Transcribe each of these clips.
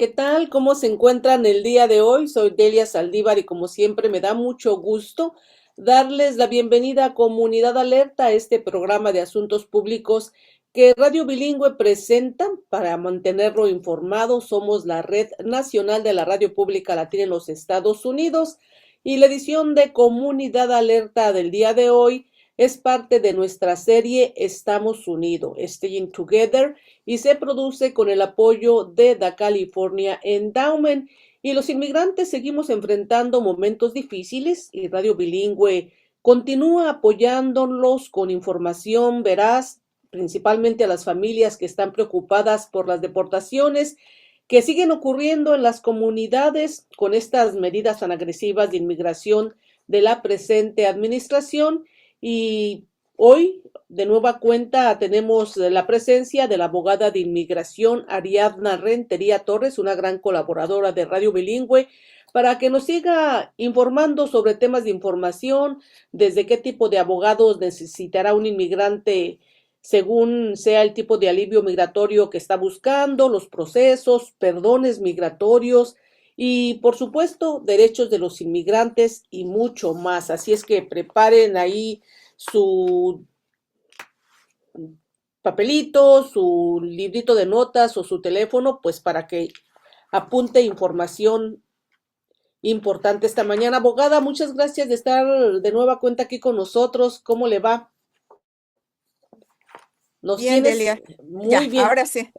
¿Qué tal? ¿Cómo se encuentran el día de hoy? Soy Delia Saldívar y como siempre me da mucho gusto darles la bienvenida a Comunidad Alerta, este programa de asuntos públicos que Radio Bilingüe presenta para mantenerlo informado. Somos la red nacional de la radio pública latina en los Estados Unidos y la edición de Comunidad Alerta del día de hoy es parte de nuestra serie Estamos Unidos, Staying Together, y se produce con el apoyo de The California Endowment. Y los inmigrantes seguimos enfrentando momentos difíciles y Radio Bilingüe continúa apoyándolos con información veraz, principalmente a las familias que están preocupadas por las deportaciones que siguen ocurriendo en las comunidades con estas medidas tan agresivas de inmigración de la presente administración. Y hoy, de nueva cuenta, tenemos la presencia de la abogada de inmigración Ariadna Rentería Torres, una gran colaboradora de Radio Bilingüe, para que nos siga informando sobre temas de información, desde qué tipo de abogados necesitará un inmigrante según sea el tipo de alivio migratorio que está buscando, los procesos, perdones migratorios y, por supuesto, derechos de los inmigrantes y mucho más. Así es que preparen ahí su papelito, su librito de notas o su teléfono, pues para que apunte información importante esta mañana. Abogada, muchas gracias de estar de nueva cuenta aquí con nosotros. ¿Cómo le va? Nos Bien, tienes Delia. muy Ya, bien. ahora sí.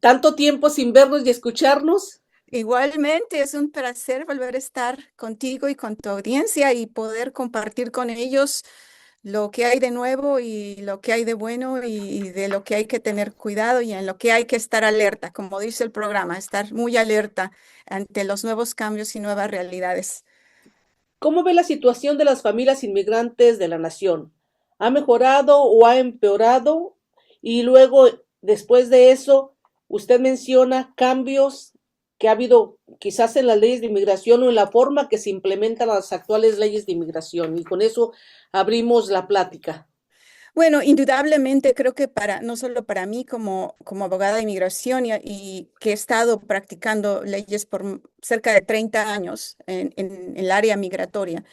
Tanto tiempo sin vernos y escucharnos. Igualmente es un placer volver a estar contigo y con tu audiencia y poder compartir con ellos lo que hay de nuevo y lo que hay de bueno y de lo que hay que tener cuidado y en lo que hay que estar alerta, como dice el programa, estar muy alerta ante los nuevos cambios y nuevas realidades. ¿Cómo ve la situación de las familias inmigrantes de la nación? ¿Ha mejorado o ha empeorado? Y luego, después de eso, usted menciona cambios que ha habido quizás en las leyes de inmigración o en la forma que se implementan las actuales leyes de inmigración. Y con eso abrimos la plática. Bueno, indudablemente creo que no solo para mí como abogada de inmigración y que he estado practicando leyes por cerca de 30 años en el área migratoria,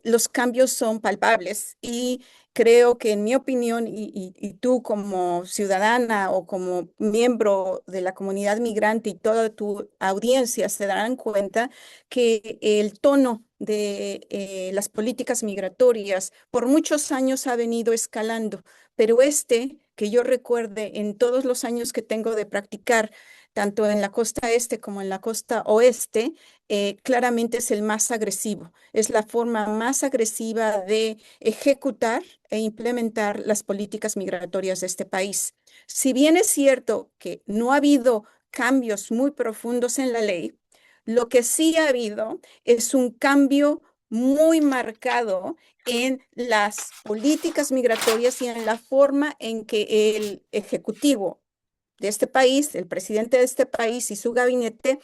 los cambios son palpables y creo que en mi opinión y tú como ciudadana o como miembro de la comunidad migrante y toda tu audiencia se darán cuenta que el tono de las políticas migratorias por muchos años ha venido escalando, pero que yo recuerde en todos los años que tengo de practicar, tanto en la costa este como en la costa oeste, claramente es el más agresivo. Es la forma más agresiva de ejecutar e implementar las políticas migratorias de este país. Si bien es cierto que no ha habido cambios muy profundos en la ley, lo que sí ha habido es un cambio muy marcado en las políticas migratorias y en la forma en que el ejecutivo de este país, el presidente de este país y su gabinete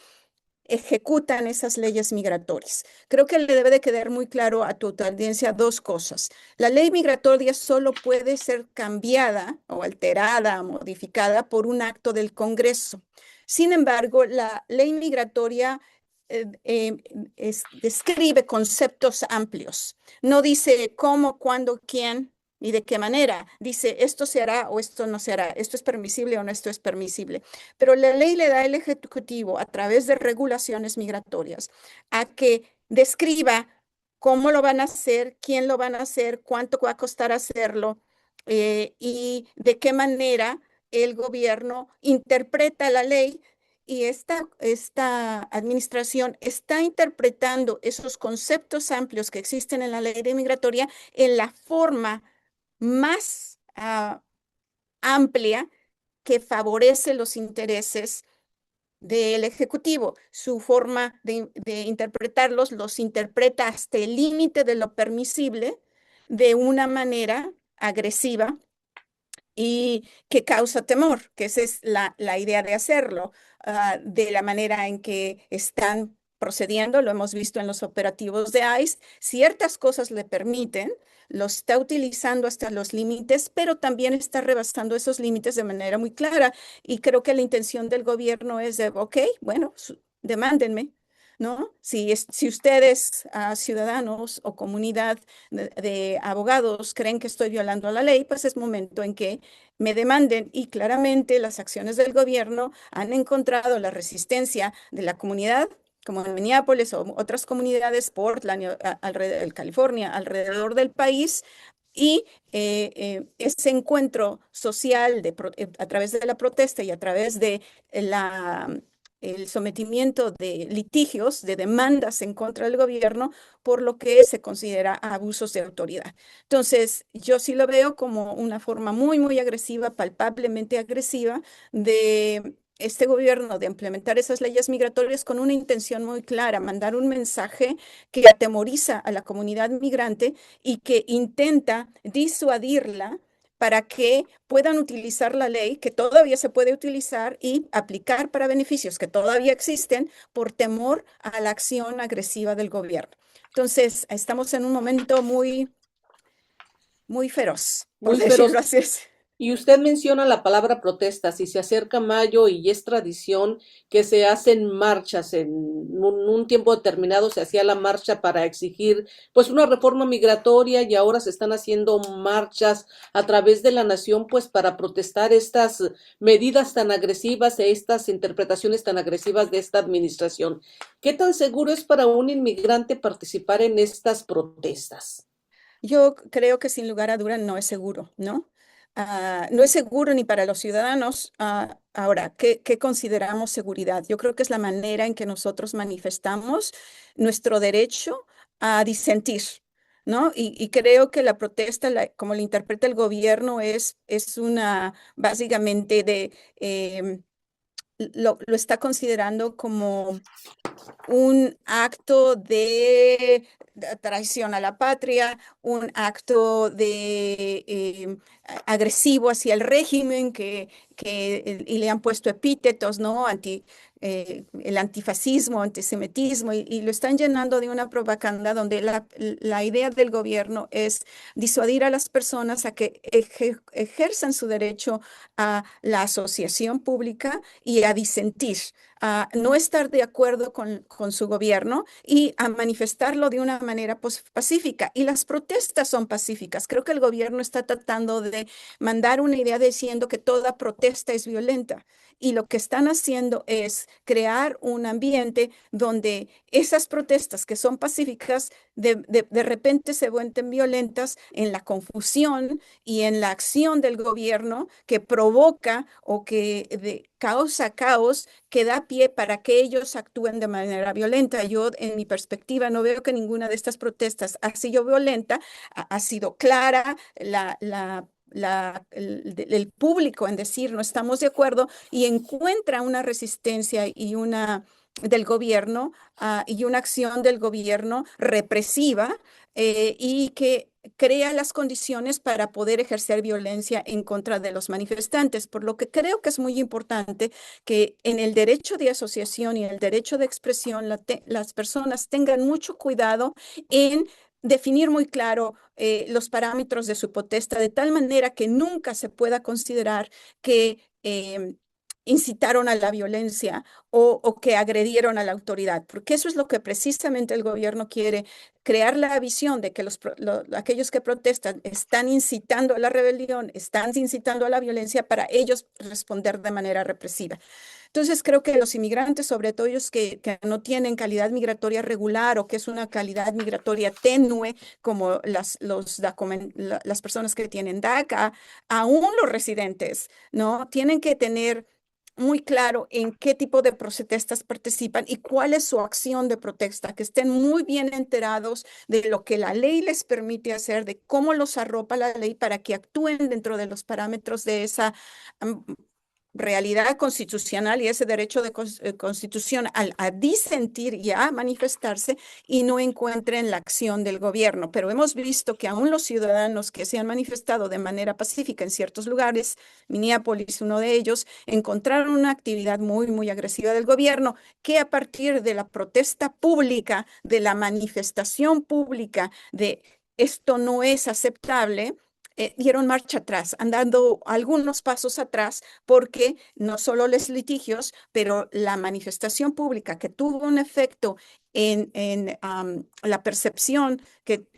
ejecutan esas leyes migratorias. Creo que le debe de quedar muy claro a tu audiencia dos cosas. La ley migratoria solo puede ser cambiada o alterada, modificada por un acto del Congreso. Sin embargo, la ley migratoria describe conceptos amplios. No dice cómo, cuándo, quién y de qué manera. Dice esto se hará o esto no se hará, esto es permisible o no esto es permisible. Pero la ley le da al Ejecutivo, a través de regulaciones migratorias, a que describa cómo lo van a hacer, quién lo van a hacer, cuánto va a costar hacerlo y de qué manera el gobierno interpreta la ley y esta administración está interpretando esos conceptos amplios que existen en la ley de migratoria en la forma más amplia que favorece los intereses del Ejecutivo. Su forma de interpretarlos los interpreta hasta el límite de lo permisible de una manera agresiva y que causa temor, que esa es la idea de hacerlo, de la manera en que están procediendo, lo hemos visto en los operativos de ICE, ciertas cosas le permiten, lo está utilizando hasta los límites, pero también está rebasando esos límites de manera muy clara. Y creo que la intención del gobierno es de, ok, bueno, demándenme, ¿no? Si ustedes, ciudadanos o comunidad de abogados, creen que estoy violando la ley, pues es momento en que me demanden. Y claramente las acciones del gobierno han encontrado la resistencia de la comunidad, como en Minneapolis o otras comunidades, Portland, alrededor, California, alrededor del país. Y ese encuentro social a través de la protesta y a través de la, el sometimiento de litigios, de demandas en contra del gobierno, por lo que se considera abusos de autoridad. Entonces, yo sí lo veo como una forma muy, muy agresiva, palpablemente agresiva, de este gobierno de implementar esas leyes migratorias con una intención muy clara, mandar un mensaje que atemoriza a la comunidad migrante y que intenta disuadirla para que puedan utilizar la ley que todavía se puede utilizar y aplicar para beneficios que todavía existen por temor a la acción agresiva del gobierno. Entonces, estamos en un momento muy, muy feroz, por Muy decirlo feroz. así. Y usted menciona la palabra protesta, si se acerca mayo y es tradición que se hacen marchas, en un tiempo determinado se hacía la marcha para exigir pues una reforma migratoria y ahora se están haciendo marchas a través de la nación pues para protestar estas medidas tan agresivas e estas interpretaciones tan agresivas de esta administración. ¿Qué tan seguro es para un inmigrante participar en estas protestas? Yo creo que sin lugar a duda no es seguro, ¿no? No es seguro ni para los ciudadanos. Ahora, ¿qué consideramos seguridad? Yo creo que es la manera en que nosotros manifestamos nuestro derecho a disentir, ¿no? Y creo que la protesta, como la interpreta el gobierno, es una, básicamente, lo está considerando como un acto de traición a la patria, un acto de agresivo hacia el régimen y le han puesto epítetos, ¿no? El antifascismo, antisemitismo, y lo están llenando de una propaganda donde la idea del gobierno es disuadir a las personas a que ejerzan su derecho a la asociación pública y a disentir, a no estar de acuerdo con su gobierno y a manifestarlo de una manera pacífica. Y las protestas son pacíficas. Creo que el gobierno está tratando de mandar una idea diciendo que toda protesta es violenta. Y lo que están haciendo es crear un ambiente donde esas protestas que son pacíficas de repente se vuelven violentas en la confusión y en la acción del gobierno que provoca o que causa caos que da pie para que ellos actúen de manera violenta. Yo, en mi perspectiva, no veo que ninguna de estas protestas ha sido violenta, ha sido clara, el público en decir no estamos de acuerdo y encuentra una resistencia y una del gobierno y una acción del gobierno represiva, y que crea las condiciones para poder ejercer violencia en contra de los manifestantes, por lo que creo que es muy importante que en el derecho de asociación y el derecho de expresión las personas tengan mucho cuidado en definir muy claro los parámetros de su protesta, de tal manera que nunca se pueda considerar que incitaron a la violencia o que agredieron a la autoridad, porque eso es lo que precisamente el gobierno quiere, crear la visión de que aquellos que protestan están incitando a la rebelión, están incitando a la violencia para ellos responder de manera represiva. Entonces, creo que los inmigrantes, sobre todo ellos que no tienen calidad migratoria regular o que es una calidad migratoria tenue, como las personas que tienen DACA, aún los residentes, ¿no? Tienen que tener muy claro en qué tipo de protestas participan y cuál es su acción de protesta, que estén muy bien enterados de lo que la ley les permite hacer, de cómo los arropa la ley para que actúen dentro de los parámetros de esa realidad constitucional y ese derecho de constitución a disentir y a manifestarse y no encuentren la acción del gobierno. Pero hemos visto que aún los ciudadanos que se han manifestado de manera pacífica en ciertos lugares, Minneapolis, uno de ellos, encontraron una actividad muy, muy agresiva del gobierno que a partir de la protesta pública, de la manifestación pública de esto no es aceptable, dieron marcha atrás, andando algunos pasos atrás, porque no solo los litigios, pero la manifestación pública que tuvo un efecto en la percepción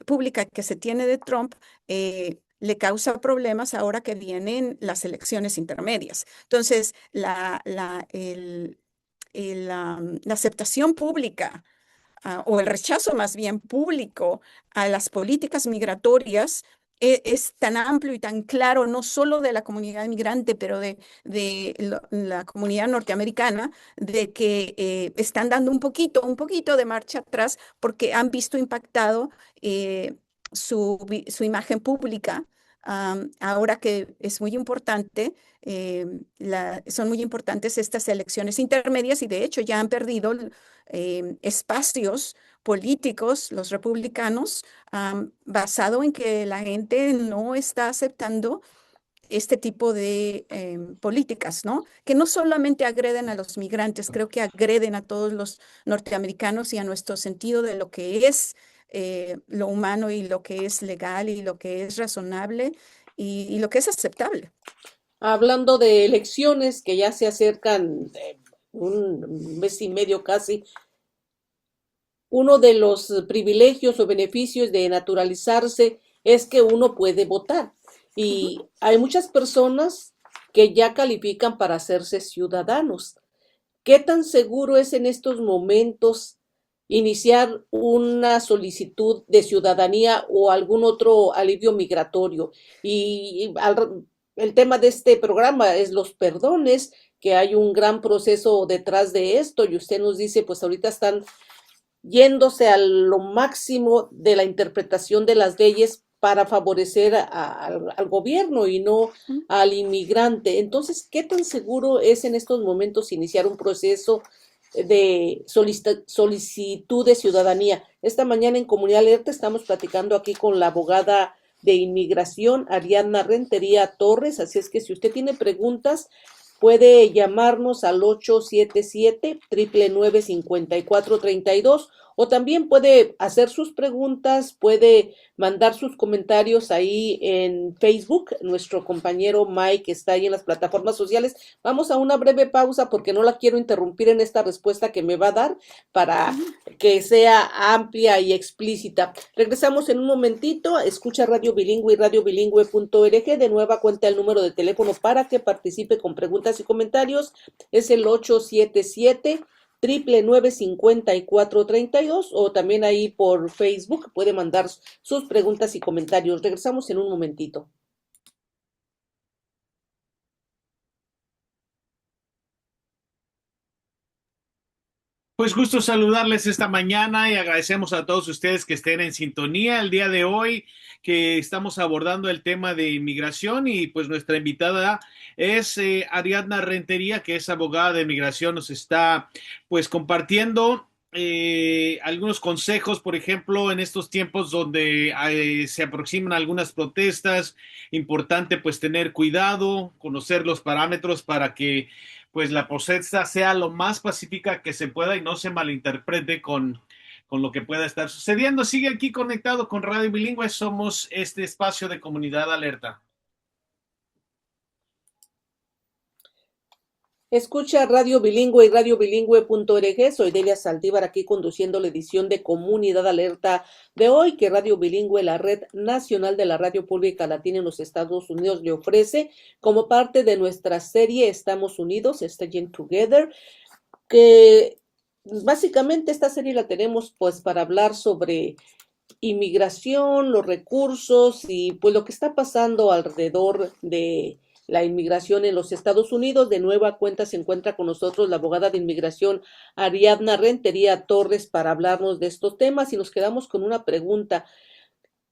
pública que se tiene de Trump, le causa problemas ahora que vienen las elecciones intermedias. Entonces, la aceptación pública o el rechazo más bien público a las políticas migratorias es tan amplio y tan claro, no solo de la comunidad inmigrante, pero de la comunidad norteamericana, de que están dando un poquito de marcha atrás porque han visto impactado su imagen pública. Ahora que es muy importante, son muy importantes estas elecciones intermedias y de hecho ya han perdido espacios políticos, los republicanos, basado en que la gente no está aceptando este tipo de políticas, ¿no? Que no solamente agreden a los migrantes, creo que agreden a todos los norteamericanos y a nuestro sentido de lo que es lo humano y lo que es legal y lo que es razonable y lo que es aceptable. Hablando de elecciones que ya se acercan, un mes y medio casi, uno de los privilegios o beneficios de naturalizarse es que uno puede votar. Ujú. Y hay muchas personas que ya califican para hacerse ciudadanos. ¿Qué tan seguro es en estos momentos iniciar una solicitud de ciudadanía o algún otro alivio migratorio? El tema de este programa es los perdones, que hay un gran proceso detrás de esto y usted nos dice, pues ahorita están yéndose a lo máximo de la interpretación de las leyes para favorecer al gobierno y no Mm. al inmigrante. Entonces, ¿qué tan seguro es en estos momentos iniciar un proceso de solicitud de ciudadanía? Esta mañana en Comunidad Alerta estamos platicando aquí con la abogada de inmigración, Ariadna Rentería Torres, así es que si usted tiene preguntas, puede llamarnos al 877-999-5432 o también puede hacer sus preguntas, puede mandar sus comentarios ahí en Facebook. Nuestro compañero Mike está ahí en las plataformas sociales. Vamos a una breve pausa porque no la quiero interrumpir en esta respuesta que me va a dar para Ujú. que sea amplia y explícita. Regresamos en un momentito. Escucha Radio Bilingüe y radiobilingüe.org. De nueva cuenta el número de teléfono para que participe con preguntas y comentarios. Es el 877 999-5432 o también ahí por Facebook puede mandar sus preguntas y comentarios. Regresamos en un momentito. Pues gusto saludarles esta mañana y agradecemos a todos ustedes que estén en sintonía el día de hoy, que estamos abordando el tema de inmigración y pues nuestra invitada es Ariadna Rentería, que es abogada de inmigración, nos está pues compartiendo algunos consejos, por ejemplo, en estos tiempos donde se aproximan algunas protestas, importante pues tener cuidado, conocer los parámetros para que pues la protesta sea lo más pacífica que se pueda y no se malinterprete con lo que pueda estar sucediendo. Sigue aquí conectado con Radio Bilingüe, somos este espacio de comunidad alerta. Escucha Radio Bilingüe y radiobilingüe.org. Soy Delia Saldívar aquí conduciendo la edición de Comunidad Alerta de hoy que Radio Bilingüe, la red nacional de la radio pública latina en los Estados Unidos, le ofrece como parte de nuestra serie Estamos Unidos, Staying Together, que básicamente esta serie la tenemos pues para hablar sobre inmigración, los recursos y pues lo que está pasando alrededor de la inmigración en los Estados Unidos. De nueva cuenta se encuentra con nosotros la abogada de inmigración Ariadna Rentería Torres para hablarnos de estos temas y nos quedamos con una pregunta.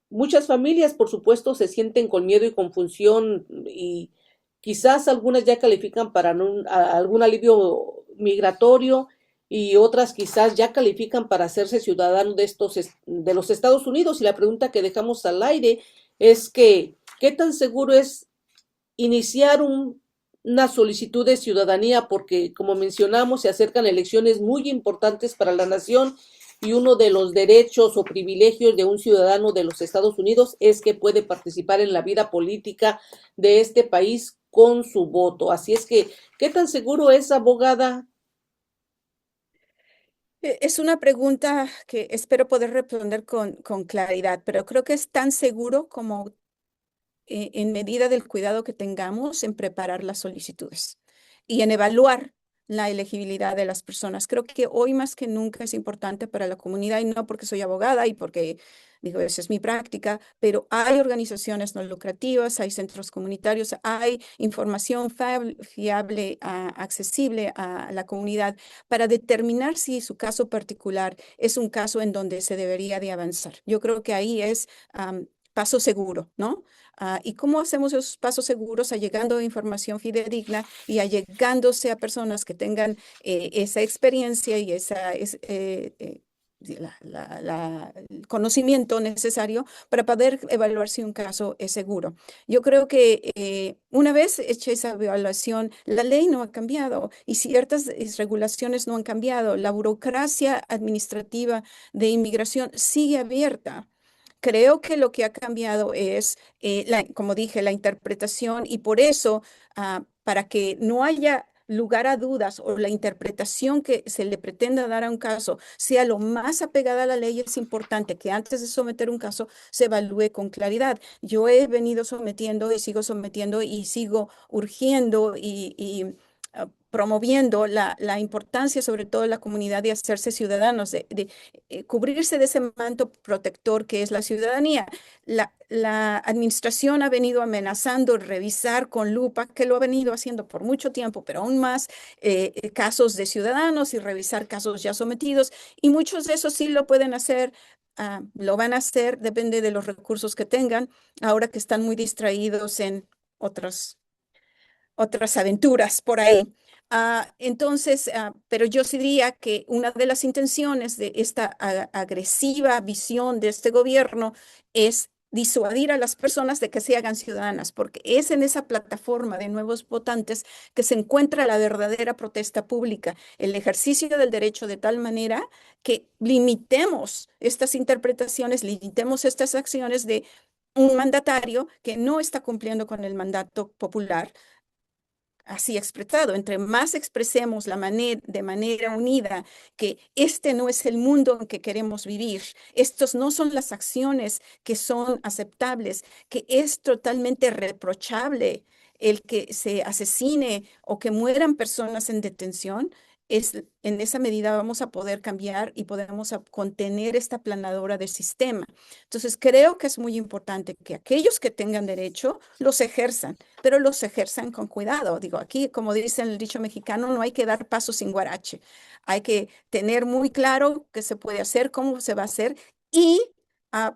Muchas familias, por supuesto, se sienten con miedo y confusión y quizás algunas ya califican para algún alivio migratorio y otras quizás ya califican para hacerse ciudadanos de los Estados Unidos. Y la pregunta que dejamos al aire es que, ¿qué tan seguro es iniciar una solicitud de ciudadanía? Porque, como mencionamos, se acercan elecciones muy importantes para la nación y uno de los derechos o privilegios de un ciudadano de los Estados Unidos es que puede participar en la vida política de este país con su voto. Así es que, ¿qué tan seguro es, abogada? Es una pregunta que espero poder responder con claridad, pero creo que es tan seguro como en medida del cuidado que tengamos en preparar las solicitudes y en evaluar la elegibilidad de las personas. Creo que hoy más que nunca es importante para la comunidad, y no porque soy abogada y porque, digo, esa es mi práctica, pero hay organizaciones no lucrativas, hay centros comunitarios, hay información fiable, accesible a la comunidad para determinar si su caso particular es un caso en donde se debería de avanzar. Yo creo que ahí es paso seguro, ¿no? ¿Y cómo hacemos esos pasos seguros? Allegando información fidedigna y allegándose a personas que tengan esa experiencia y el conocimiento necesario para poder evaluar si un caso es seguro. Yo creo que una vez hecha esa evaluación, la ley no ha cambiado y ciertas regulaciones no han cambiado. La burocracia administrativa de inmigración sigue abierta. Creo que lo que ha cambiado es, como dije, la interpretación y por eso, para que no haya lugar a dudas o la interpretación que se le pretenda dar a un caso sea lo más apegada a la ley, es importante que antes de someter un caso se evalúe con claridad. Yo he venido sometiendo y sigo urgiendo y promoviendo la importancia, sobre todo en la comunidad, de hacerse ciudadanos, de cubrirse de ese manto protector que es la ciudadanía. La administración ha venido amenazando revisar con lupa, que lo ha venido haciendo por mucho tiempo, pero aún más casos de ciudadanos y revisar casos ya sometidos, y muchos de esos sí lo pueden hacer. Lo van a hacer, depende de los recursos que tengan, ahora que están muy distraídos en otras aventuras por ahí. Entonces, pero yo sí diría que una de las intenciones de esta agresiva visión de este gobierno es disuadir a las personas de que se hagan ciudadanas, porque es en esa plataforma de nuevos votantes que se encuentra la verdadera protesta pública, el ejercicio del derecho de tal manera que limitemos estas interpretaciones, limitemos estas acciones de un mandatario que no está cumpliendo con el mandato popular así expresado. Entre más expresemos de manera unida que este no es el mundo en que queremos vivir, estos no son las acciones que son aceptables, que es totalmente reprochable el que se asesine o que mueran personas en detención, en esa medida vamos a poder cambiar y podemos contener esta planadora del sistema. Entonces, creo que es muy importante que aquellos que tengan derecho los ejerzan, pero los ejerzan con cuidado. Digo, aquí, como dice el dicho mexicano, no hay que dar pasos sin guarache. Hay que tener muy claro qué se puede hacer, cómo se va a hacer y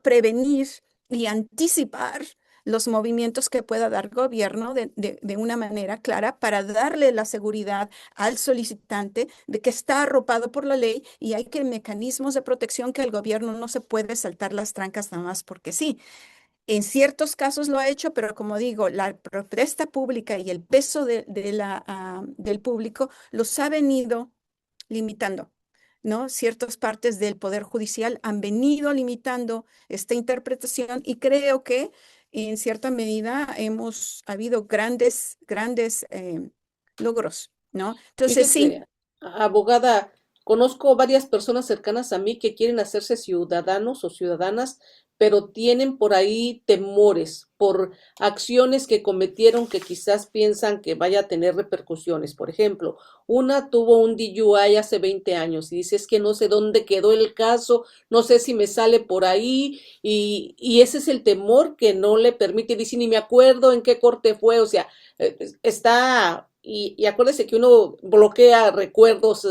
prevenir y anticipar los movimientos que pueda dar gobierno de una manera clara para darle la seguridad al solicitante de que está arropado por la ley y hay que mecanismos de protección que el gobierno no se puede saltar las trancas nada más porque sí. En ciertos casos lo ha hecho, pero como digo, la protesta pública y el peso del público los ha venido limitando, ¿no? Ciertas partes del Poder Judicial han venido limitando esta interpretación y creo que en cierta medida ha habido grandes logros, ¿no? Entonces, sí. Fíjese, abogada, conozco varias personas cercanas a mí que quieren hacerse ciudadanos o ciudadanas, pero tienen por ahí temores por acciones que cometieron que quizás piensan que vaya a tener repercusiones. Por ejemplo, una tuvo un DUI hace 20 años y dice, es que no sé dónde quedó el caso, no sé si me sale por ahí, y ese es el temor que no le permite, dice, ni me acuerdo en qué corte fue, o sea, está, y acuérdese que uno bloquea recuerdos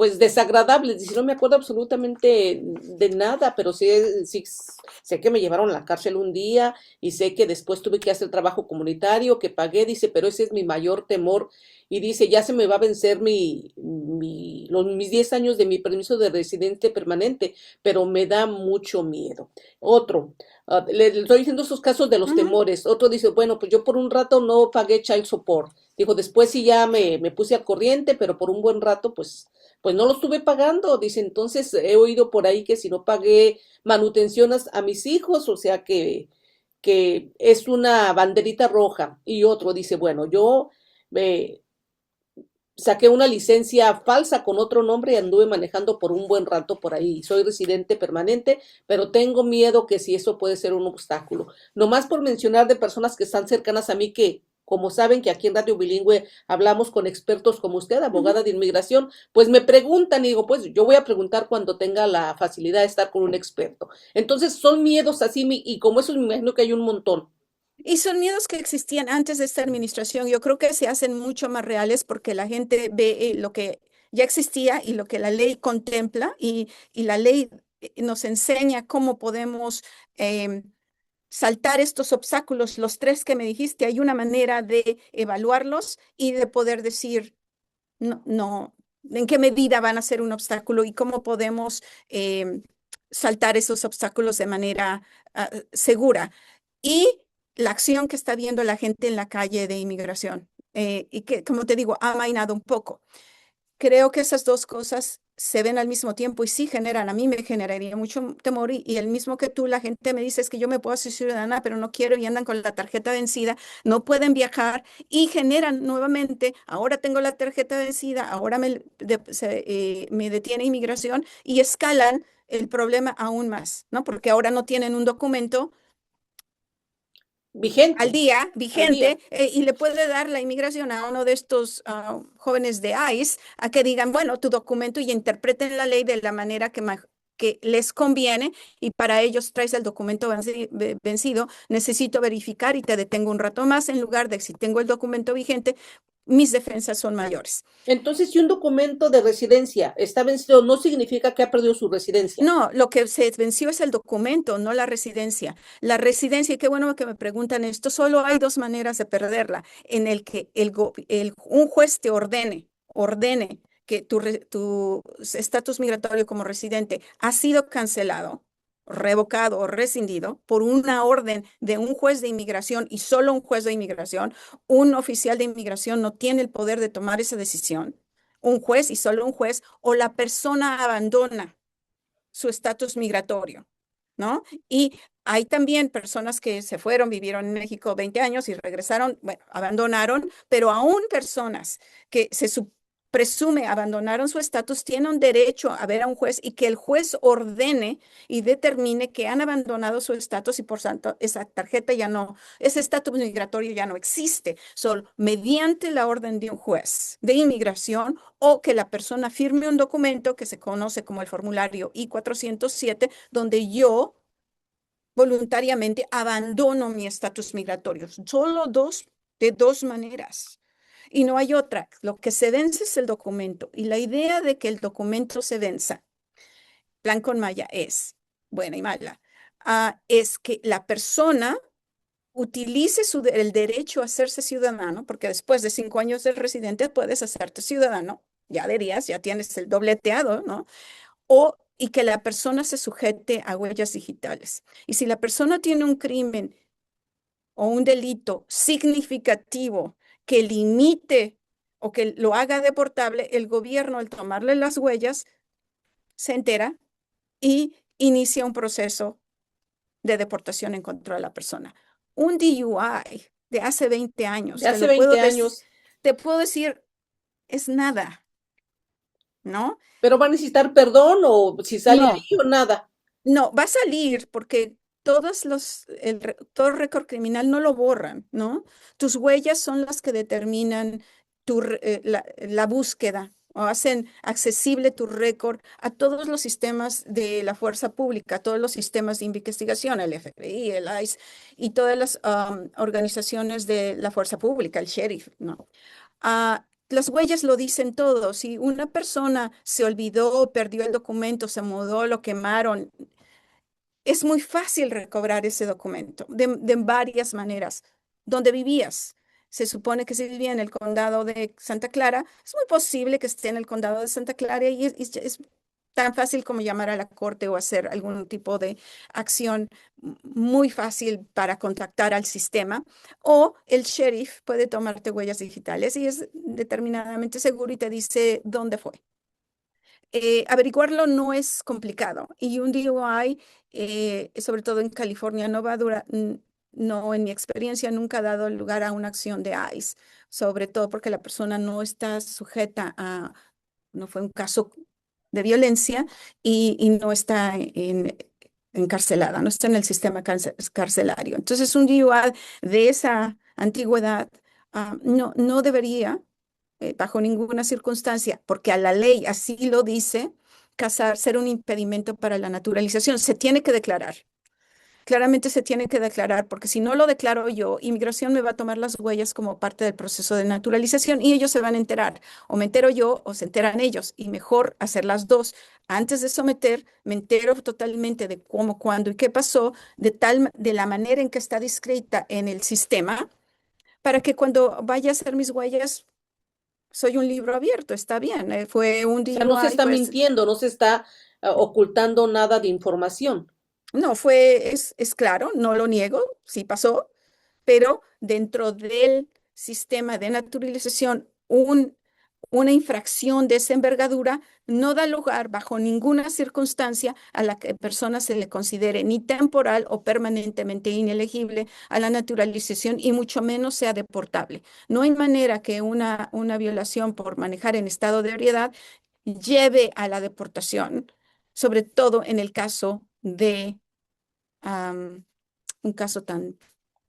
pues desagradables. Dice, no me acuerdo absolutamente de nada, pero sí, sí sé que me llevaron a la cárcel un día y sé que después tuve que hacer trabajo comunitario, que pagué, dice, pero ese es mi mayor temor. Y dice, ya se me va a vencer mis 10 años de mi permiso de residente permanente, pero me da mucho miedo. Otro, le estoy diciendo esos casos de los temores. Otro dice, bueno, pues yo por un rato no pagué child support. Dijo, después sí ya me puse al corriente, pero por un buen rato, pues no lo estuve pagando. Dice, entonces he oído por ahí que si no pagué manutenciones a mis hijos, o sea que es una banderita roja. Y otro dice, bueno, yo eh, saqué una licencia falsa con otro nombre y anduve manejando por un buen rato por ahí. Soy residente permanente, pero tengo miedo que si eso puede ser un obstáculo. Nomás por mencionar de personas que están cercanas a mí que, como saben que aquí en Radio Bilingüe hablamos con expertos como usted, abogada de inmigración, pues me preguntan y digo, pues yo voy a preguntar cuando tenga la facilidad de estar con un experto. Entonces son miedos así y como eso me imagino que hay un montón. Y son miedos que existían antes de esta administración. Yo creo que se hacen mucho más reales porque la gente ve lo que ya existía y lo que la ley contempla y la ley nos enseña cómo podemos saltar estos obstáculos, los tres que me dijiste. Hay una manera de evaluarlos y de poder decir, no, no, en qué medida van a ser un obstáculo y cómo podemos saltar esos obstáculos de manera segura. Y la acción que está viendo la gente en la calle de inmigración, y que, como te digo, ha amainado un poco. Creo que esas dos cosas se ven al mismo tiempo y sí generan, a mí me generaría mucho temor y el mismo que tú, la gente me dice es que yo me puedo hacer ciudadana, pero no quiero y andan con la tarjeta vencida, no pueden viajar y generan nuevamente, ahora tengo la tarjeta vencida, ahora me detiene inmigración y escalan el problema aún más, ¿no? Porque ahora no tienen un documento al Vigente, día, al día. vigente, y le puede dar la inmigración a uno de estos jóvenes de ICE a que digan, bueno, tu documento y interpreten la ley de la manera que les conviene y para ellos traes el documento vencido, necesito verificar y te detengo un rato más en lugar de si tengo el documento vigente, mis defensas son mayores. Entonces, si un documento de residencia está vencido, no significa que ha perdido su residencia. No, lo que se venció es el documento, no la residencia. La residencia, y qué bueno que me preguntan esto, solo hay dos maneras de perderla, en el que un juez te ordene que tu estatus migratorio como residente ha sido cancelado, revocado o rescindido por una orden de un juez de inmigración y solo un juez de inmigración. Un oficial de inmigración no tiene el poder de tomar esa decisión. Un juez y solo un juez, o la persona abandona su estatus migratorio, ¿no? Y hay también personas que se fueron, vivieron en México 20 años y regresaron, bueno, abandonaron, pero aún personas que presume abandonaron su estatus, tienen derecho a ver a un juez y que el juez ordene y determine que han abandonado su estatus y por tanto esa tarjeta ya no, ese estatus migratorio ya no existe, solo mediante la orden de un juez de inmigración o que la persona firme un documento que se conoce como el formulario I-407, donde yo voluntariamente abandono mi estatus migratorio. Solo de dos maneras. Y no hay otra. Lo que se vence es el documento. Y la idea de que el documento se venza, plan con malla, es buena y mala. Es que la persona utilice el derecho a hacerse ciudadano, porque después de 5 años de residente puedes hacerte ciudadano, ya dirías, ya tienes el dobleteado, ¿no? Y que la persona se sujete a huellas digitales. Y si la persona tiene un crimen o un delito significativo que limite o que lo haga deportable, el gobierno, al tomarle las huellas, se entera y inicia un proceso de deportación en contra de la persona. Un DUI de hace 20 años, De hace 20 años, te puedo decir, es nada, ¿no? pero va a necesitar perdón o si sale No, ahí o nada. no, va a salir porque todo el récord criminal no lo borran, ¿no? Tus huellas son las que determinan la búsqueda o hacen accesible tu récord a todos los sistemas de la fuerza pública, a todos los sistemas de investigación, el FBI, el ICE y todas las organizaciones de la fuerza pública, el sheriff, ¿no? las huellas lo dicen todo. Si una persona se olvidó, perdió el documento, se mudó, lo quemaron, es muy fácil recobrar ese documento de varias maneras. ¿Dónde vivías? Se supone que se vivía en el condado de Santa Clara. Es muy posible que esté en el condado de Santa Clara y es tan fácil como llamar a la corte o hacer algún tipo de acción muy fácil para contactar al sistema. O el sheriff puede tomarte huellas digitales y es determinadamente seguro y te dice dónde fue. Averiguarlo no es complicado y un DUI, sobre todo en California, no va a durar, no, en mi experiencia nunca ha dado lugar a una acción de ICE, sobre todo porque la persona no está sujeta a, no fue un caso de violencia y no está encarcelada, no está en el sistema carcelario. Entonces, un DUI de esa antigüedad no debería bajo ninguna circunstancia, porque a la ley así lo dice, casar ser un impedimento para la naturalización. Se tiene que declarar. Claramente se tiene que declarar, porque si no lo declaro yo, inmigración me va a tomar las huellas como parte del proceso de naturalización y ellos se van a enterar. O me entero yo o se enteran ellos. Y mejor hacer las dos. Antes de someter, me entero totalmente de cómo, cuándo y qué pasó, de la manera en que está descrita en el sistema, para que cuando vaya a hacer mis huellas soy un libro abierto, está bien. Fue un O sea, no se DUI, está pues mintiendo, no se está ocultando nada de información. no, es claro, no lo niego, sí pasó, pero dentro del sistema de naturalización, una infracción de esa envergadura no da lugar bajo ninguna circunstancia a la que persona se le considere ni temporal o permanentemente inelegible a la naturalización y mucho menos sea deportable. No hay manera que una violación por manejar en estado de ebriedad lleve a la deportación, sobre todo en el caso de un caso tan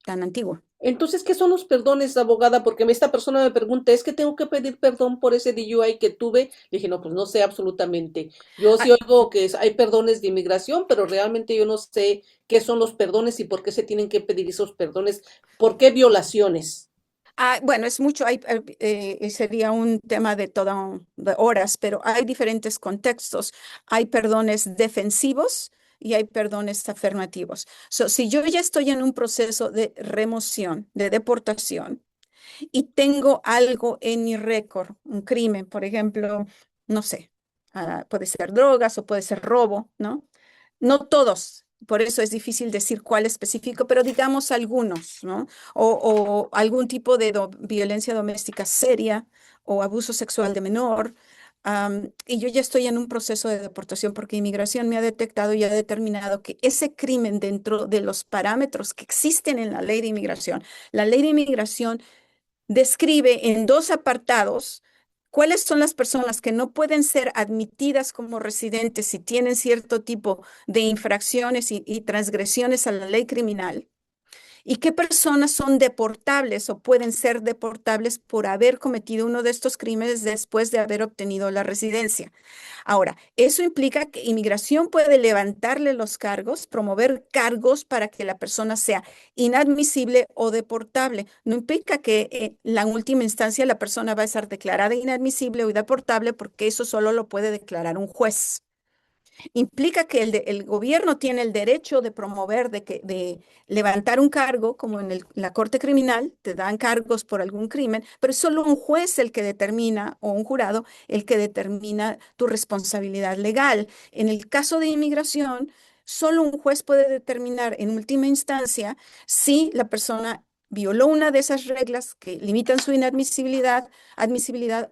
antiguo. Entonces, ¿qué son los perdones, abogada? Porque esta persona me pregunta, ¿es que tengo que pedir perdón por ese DUI que tuve? Le dije, no, pues no sé absolutamente. Yo sí Ah, oigo que hay perdones de inmigración, pero realmente yo no sé qué son los perdones y por qué se tienen que pedir esos perdones. ¿Por qué violaciones? bueno, es mucho, sería un tema de horas, pero hay diferentes contextos. Hay perdones defensivos y hay perdones afirmativos. Si yo ya estoy en un proceso de remoción, de deportación, y tengo algo en mi récord, un crimen, por ejemplo, no sé, puede ser drogas o puede ser robo, ¿no? No todos, por eso es difícil decir cuál específico, pero digamos algunos, ¿no? O algún tipo de violencia doméstica seria o abuso sexual de menor. Y yo ya estoy en un proceso de deportación porque inmigración me ha detectado y ha determinado que ese crimen dentro de los parámetros que existen en la ley de inmigración, la ley de inmigración describe en dos apartados cuáles son las personas que no pueden ser admitidas como residentes si tienen cierto tipo de infracciones y transgresiones a la ley criminal y qué personas son deportables o pueden ser deportables por haber cometido uno de estos crímenes después de haber obtenido la residencia. Ahora, eso implica que inmigración puede levantarle los cargos, promover cargos para que la persona sea inadmisible o deportable. No implica que en la última instancia la persona va a ser declarada inadmisible o deportable porque eso solo lo puede declarar un juez. Implica que el gobierno tiene el derecho de promover, de levantar un cargo, como en la corte criminal, te dan cargos por algún crimen, pero es solo un juez el que determina, o un jurado, el que determina tu responsabilidad legal. En el caso de inmigración, solo un juez puede determinar en última instancia si la persona violó una de esas reglas que limitan su admisibilidad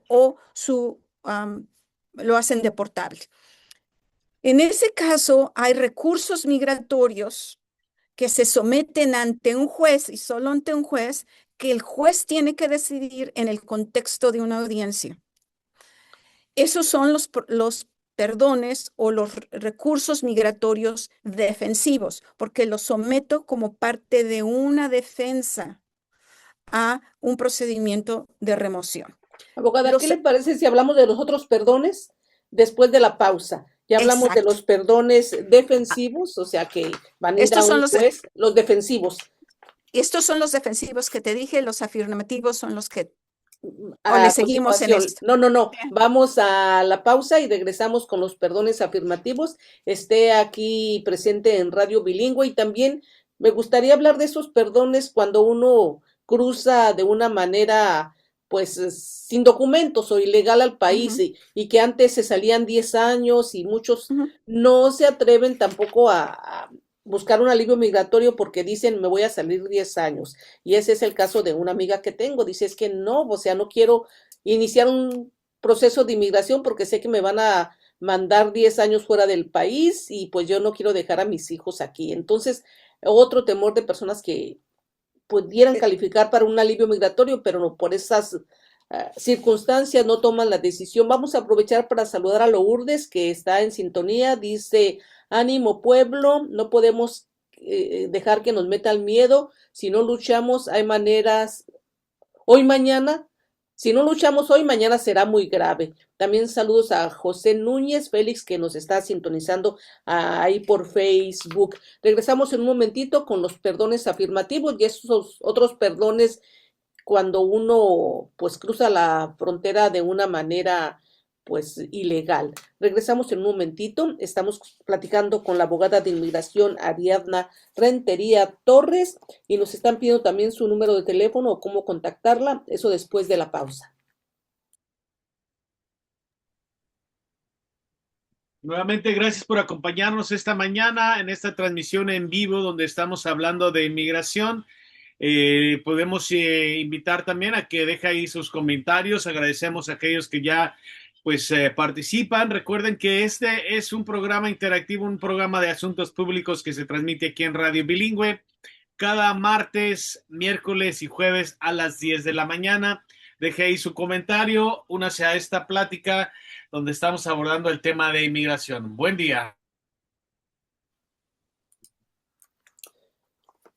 o lo hacen deportable. En ese caso, hay recursos migratorios que se someten ante un juez y solo ante un juez, que el juez tiene que decidir en el contexto de una audiencia. Esos son los perdones o los recursos migratorios defensivos, porque los someto como parte de una defensa a un procedimiento de remoción. Abogada, ¿qué Los, le parece si hablamos de los otros perdones después de la pausa? Ya hablamos de exacto. los perdones defensivos, o sea que van a ir a Estos son un juez, los defensivos. estos son los defensivos que te dije, los afirmativos son los que o le A seguimos en continuación, esto. no, no, no, Bien. vamos a la pausa y regresamos con los perdones afirmativos. Esté aquí presente en Radio Bilingüe y también me gustaría hablar de esos perdones cuando uno cruza de una manera, pues, sin documentos o ilegal al país Ujú, y que antes se salían 10 años y muchos ujú. no se atreven tampoco a buscar un alivio migratorio porque dicen me voy a salir 10 años. Y ese es el caso de una amiga que tengo. Dice, es que no, o sea, no quiero iniciar un proceso de inmigración porque sé que me van a mandar 10 años fuera del país y pues yo no quiero dejar a mis hijos aquí. Entonces, otro temor de personas que pudieran Eh, calificar para un alivio migratorio, pero no por esas circunstancias no toman la decisión. Vamos a aprovechar para saludar a Lourdes, que está en sintonía. Dice, ánimo pueblo, no podemos dejar que nos meta el miedo. Si no luchamos, hay maneras, hoy, mañana, si no luchamos hoy, mañana será muy grave. También saludos a José Núñez Félix, que nos está sintonizando ahí por Facebook. Regresamos en un momentito con los perdones afirmativos y esos otros perdones cuando uno pues cruza la frontera de una manera pues ilegal. Regresamos en un momentito. Estamos platicando con la abogada de inmigración Ariadna Rentería Torres y nos están pidiendo también su número de teléfono o cómo contactarla. Eso después de la pausa. Nuevamente, gracias por acompañarnos esta mañana en esta transmisión en vivo donde estamos hablando de inmigración. Podemos invitar también a que deje ahí sus comentarios. Agradecemos a aquellos que ya pues participan. Recuerden que este es un programa interactivo, un programa de asuntos públicos que se transmite aquí en Radio Bilingüe cada martes, miércoles y jueves a las 10 de la mañana. Deje ahí su comentario, únase a esta plática donde estamos abordando el tema de inmigración. Buen día.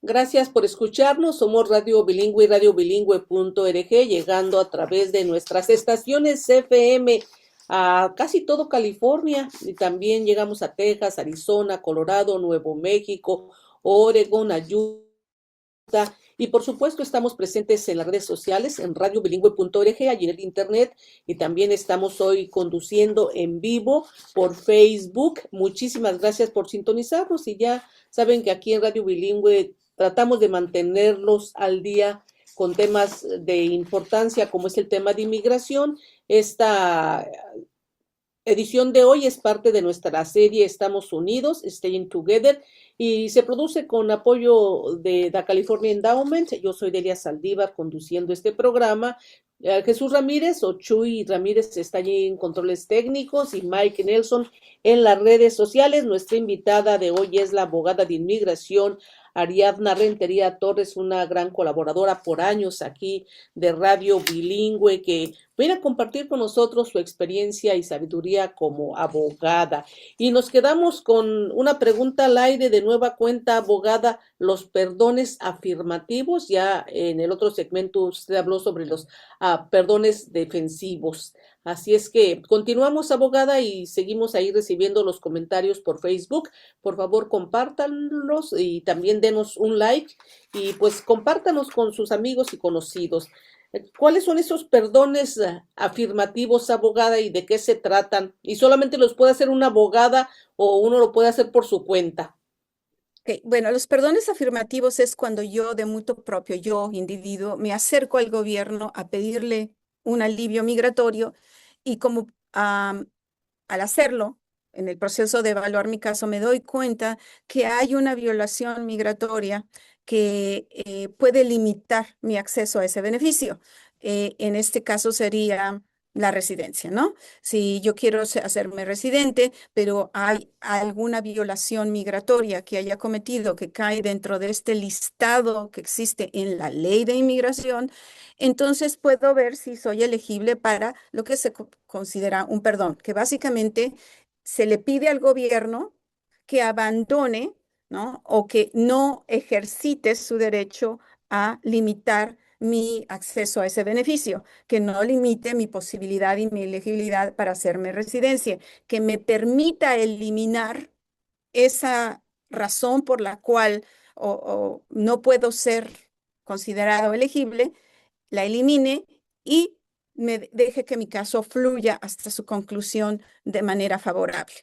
Gracias por escucharnos. Somos Radio Bilingüe y radiobilingüe.org, llegando a través de nuestras estaciones FM a casi todo California y también llegamos a Texas, Arizona, Colorado, Nuevo México, Oregon, Utah. Y por supuesto estamos presentes en las redes sociales, en radiobilingüe.org, allí en el internet, y también estamos hoy conduciendo en vivo por Facebook. Muchísimas gracias por sintonizarnos y ya saben que aquí en Radio Bilingüe tratamos de mantenerlos al día con temas de importancia como es el tema de inmigración. Esta edición de hoy es parte de nuestra serie Estamos Unidos, Staying Together, y se produce con apoyo de The California Endowment. Yo soy Delia Saldívar conduciendo este programa. Jesús Ramírez o Chuy Ramírez está allí en controles técnicos y Mike Nelson en las redes sociales. Nuestra invitada de hoy es la abogada de inmigración Ariadna Rentería Torres, una gran colaboradora por años aquí de Radio Bilingüe, que viene a compartir con nosotros su experiencia y sabiduría como abogada. Y nos quedamos con una pregunta al aire de nueva cuenta, abogada, los perdones afirmativos. Ya en el otro segmento usted habló sobre los perdones defensivos. Así es que continuamos, abogada, y seguimos ahí recibiendo los comentarios por Facebook. Por favor, compártanlos y también denos un like y pues compártanos con sus amigos y conocidos. ¿Cuáles son esos perdones afirmativos, abogada, y de qué se tratan? ¿Y solamente los puede hacer una abogada o uno lo puede hacer por su cuenta? Ok, bueno, los perdones afirmativos es cuando yo, de mutuo propio, yo, individuo, me acerco al gobierno a pedirle un alivio migratorio y como al hacerlo, en el proceso de evaluar mi caso, me doy cuenta que hay una violación migratoria que puede limitar mi acceso a ese beneficio. En este caso sería la residencia, ¿no? Si yo quiero hacerme residente, pero hay alguna violación migratoria que haya cometido que cae dentro de este listado que existe en la ley de inmigración, entonces puedo ver si soy elegible para lo que se considera un perdón, que básicamente se le pide al gobierno que abandone, ¿no? O que no ejercite su derecho a limitar mi acceso a ese beneficio, que no limite mi posibilidad y mi elegibilidad para hacerme residencia, que me permita eliminar esa razón por la cual o no puedo ser considerado elegible, la elimine y me deje que mi caso fluya hasta su conclusión de manera favorable.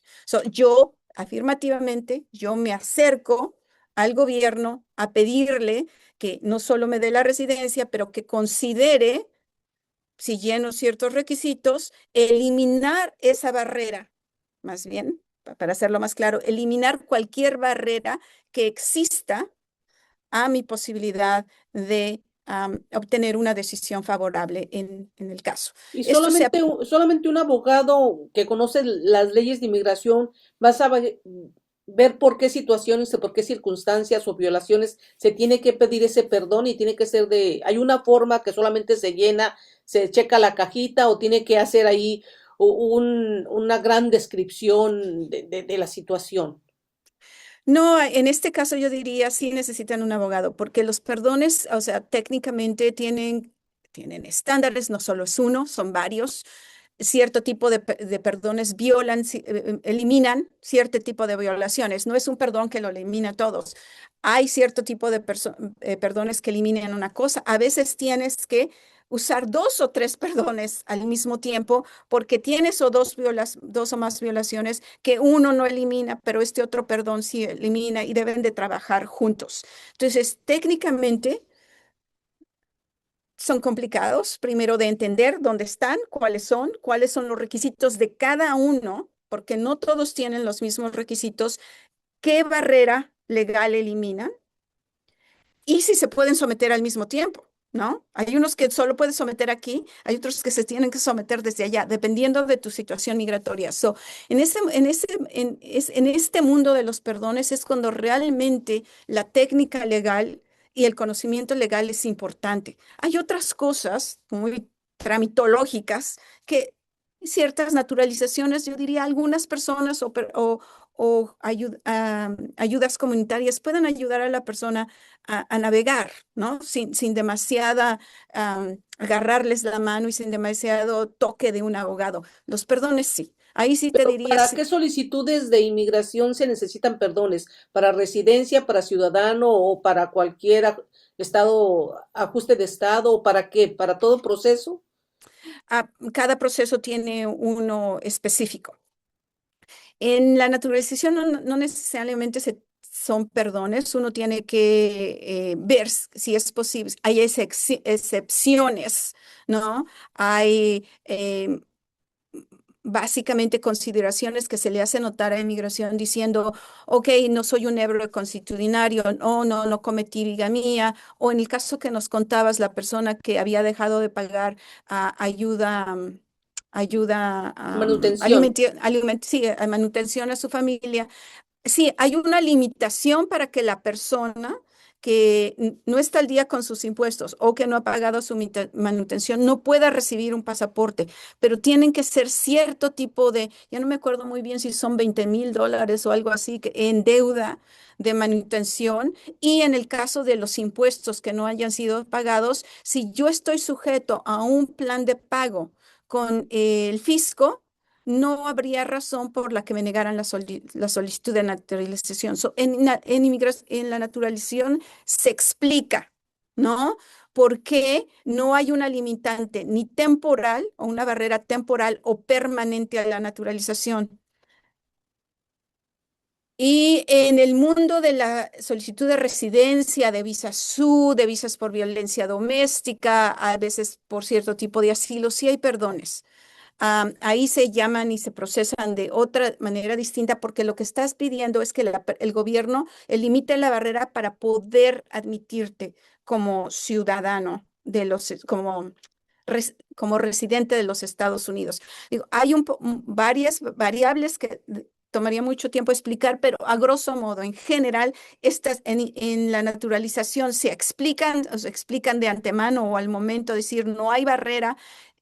Yo, afirmativamente, yo me acerco al gobierno a pedirle que no solo me dé la residencia, pero que considere, si lleno ciertos requisitos, eliminar esa barrera, más bien, para hacerlo más claro, eliminar cualquier barrera que exista a mi posibilidad de obtener una decisión favorable en el caso. Y Esto se, solamente un abogado que conoce las leyes de inmigración va a saber ver por qué situaciones o por qué circunstancias o violaciones se tiene que pedir ese perdón y tiene que ser hay una forma que solamente se llena, se checa la cajita o tiene que hacer ahí una gran descripción de la situación. No, en este caso yo diría sí necesitan un abogado, porque los perdones, o sea, técnicamente tienen estándares, no solo es uno, son varios. Cierto tipo de perdones violan, eliminan cierto tipo de violaciones. No es un perdón que lo elimina a todos. Hay cierto tipo de perdones que eliminan una cosa. A veces tienes que usar dos o tres perdones al mismo tiempo porque tienes dos o más violaciones que uno no elimina, pero este otro perdón sí elimina y deben de trabajar juntos. Entonces, técnicamente son complicados, primero de entender dónde están, cuáles son los requisitos de cada uno, porque no todos tienen los mismos requisitos, qué barrera legal eliminan y si se pueden someter al mismo tiempo, ¿no? Hay unos que solo puedes someter aquí, hay otros que se tienen que someter desde allá, dependiendo de tu situación migratoria. En este mundo de los perdones es cuando realmente la técnica legal y el conocimiento legal es importante. Hay otras cosas muy tramitológicas que ciertas naturalizaciones, yo diría, algunas personas o ayudas comunitarias pueden ayudar a la persona a navegar, ¿no? Sin demasiada agarrarles la mano y sin demasiado toque de un abogado. Los perdones sí. Ahí sí te Pero diría, ¿para sí. qué solicitudes de inmigración se necesitan perdones? ¿Para residencia, para ciudadano o para cualquier estado, ajuste de estado o para qué? ¿Para todo proceso? Cada proceso tiene uno específico. En la naturalización no necesariamente son perdones, uno tiene que ver si es posible. Hay excepciones, ¿no? Hay básicamente consideraciones que se le hace notar a inmigración diciendo, ok, no soy un héroe constitucionario, no cometí bigamía, o en el caso que nos contabas, la persona que había dejado de pagar ayuda, ayuda, Manutención. sí, a manutención a su familia. Sí, hay una limitación para que la persona que no está al día con sus impuestos o que no ha pagado su manutención no pueda recibir un pasaporte, pero tienen que ser cierto tipo ya no me acuerdo muy bien si son $20,000 o algo así, en deuda de manutención. Y en el caso de los impuestos que no hayan sido pagados, si yo estoy sujeto a un plan de pago con el fisco, no habría razón por la que me negaran la solicitud de naturalización. En la naturalización se explica, ¿no? Por qué no hay una limitante ni temporal o una barrera temporal o permanente a la naturalización. Y en el mundo de la solicitud de residencia, de visa SU, de visas por violencia doméstica, a veces por cierto tipo de asilo, sí hay perdones. Ahí se llaman y se procesan de otra manera distinta porque lo que estás pidiendo es que el gobierno limite la barrera para poder admitirte como ciudadano como residente de los Estados Unidos. Digo, hay varias variables que tomaría mucho tiempo explicar, pero a grosso modo, en general, estas en la naturalización o se explican de antemano o al momento, decir, no hay barrera.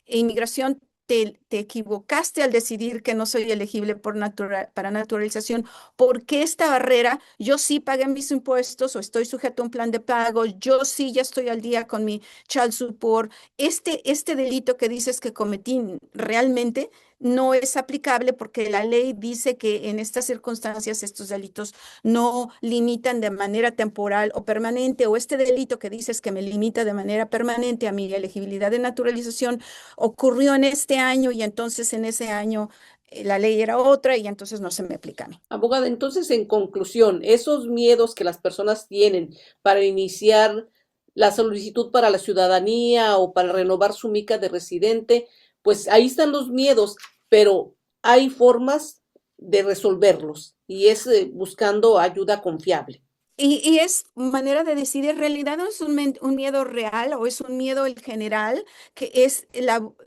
Inmigración te equivocaste al decidir que no soy elegible para naturalización, porque esta barrera, yo sí pagué mis impuestos o estoy sujeto a un plan de pago, yo sí ya estoy al día con mi child support. Este delito que dices que cometí realmente no es aplicable porque la ley dice que en estas circunstancias estos delitos no limitan de manera temporal o permanente, o este delito que dices que me limita de manera permanente a mi elegibilidad de naturalización ocurrió en este año y entonces en ese año la ley era otra y entonces no se me aplica a mí. Abogada, entonces, en conclusión, esos miedos que las personas tienen para iniciar la solicitud para la ciudadanía o para renovar su mica de residente, pues ahí están los miedos, pero hay formas de resolverlos y es buscando ayuda confiable. Y es manera de decir, en realidad no es un miedo real o es un miedo el general, que es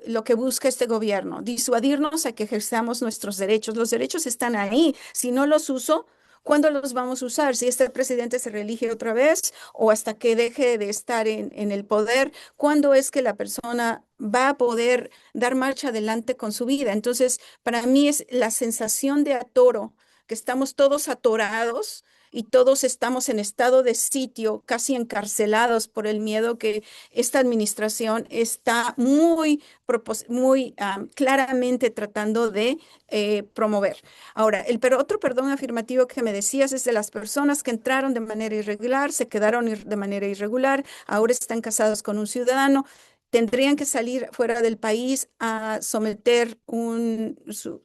lo que busca este gobierno, disuadirnos a que ejerzamos nuestros derechos. Los derechos están ahí. Si no los uso, ¿cuándo los vamos a usar? Si este presidente se reelige otra vez o hasta que deje de estar en el poder, ¿cuándo es que la persona va a poder dar marcha adelante con su vida? Entonces, para mí es la sensación de atoro, que estamos todos atorados y todos estamos en estado de sitio, casi encarcelados por el miedo que esta administración está muy claramente tratando de promover. Ahora, pero otro perdón afirmativo que me decías es de las personas que entraron de manera irregular, se quedaron de manera irregular, ahora están casados con un ciudadano. Tendrían que salir fuera del país a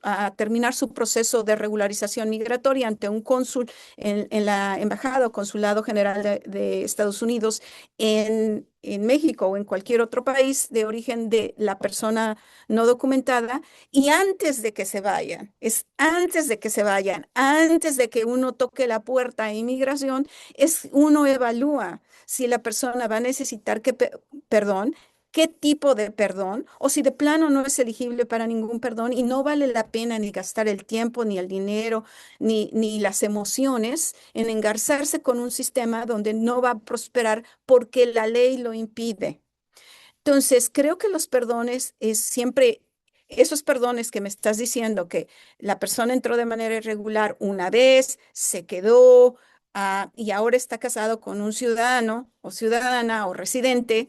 a terminar su proceso de regularización migratoria ante un cónsul en la embajada o consulado general de Estados Unidos en México o en cualquier otro país de origen de la persona no documentada. Y antes de que se vayan, es antes de que se vayan, antes de que uno toque la puerta a inmigración, uno evalúa si la persona va a necesitar perdón, qué tipo de perdón, o si de plano no es elegible para ningún perdón y no vale la pena ni gastar el tiempo, ni el dinero, ni las emociones en engarzarse con un sistema donde no va a prosperar porque la ley lo impide. Entonces, creo que los perdones es siempre esos perdones que me estás diciendo, que la persona entró de manera irregular una vez, se quedó, y ahora está casado con un ciudadano o ciudadana o residente,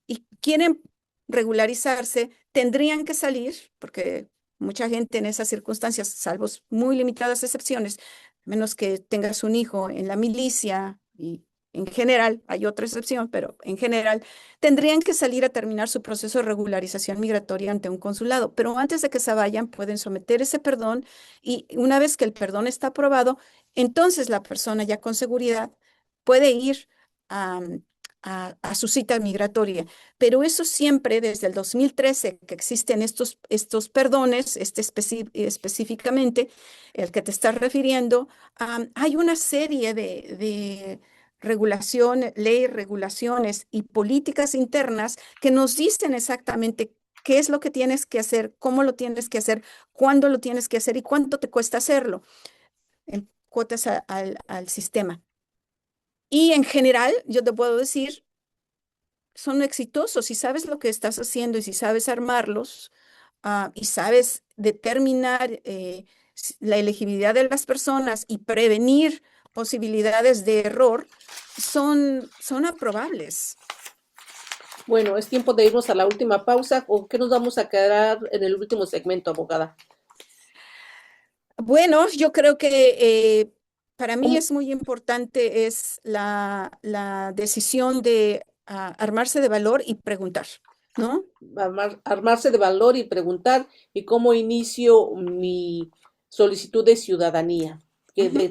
y quieren regularizarse, tendrían que salir, porque mucha gente en esas circunstancias, salvo muy limitadas excepciones, a menos que tengas un hijo en la milicia y en general, hay otra excepción, pero en general, tendrían que salir a terminar su proceso de regularización migratoria ante un consulado. Pero antes de que se vayan, pueden someter ese perdón y una vez que el perdón está aprobado, entonces la persona ya con seguridad puede ir a, a su cita migratoria. Pero eso siempre desde el 2013 que existen estos perdones, específicamente, el que te estás refiriendo, hay una serie de regulaciones y políticas internas que nos dicen exactamente qué es lo que tienes que hacer, cómo lo tienes que hacer, cuándo lo tienes que hacer y cuánto te cuesta hacerlo en cuotas al sistema. Y en general, yo te puedo decir, son exitosos. Si sabes lo que estás haciendo y si sabes armarlos, y sabes determinar la elegibilidad de las personas y prevenir posibilidades de error, son aprobables. Bueno, es tiempo de irnos a la última pausa. ¿O qué nos vamos a quedar en el último segmento, abogada? Bueno, yo creo que para mí ¿Cómo es muy importante es la decisión de armarse de valor y preguntar, ¿no? armarse de valor y preguntar y cómo inicio mi solicitud de ciudadanía? ¿Qué, Ujú.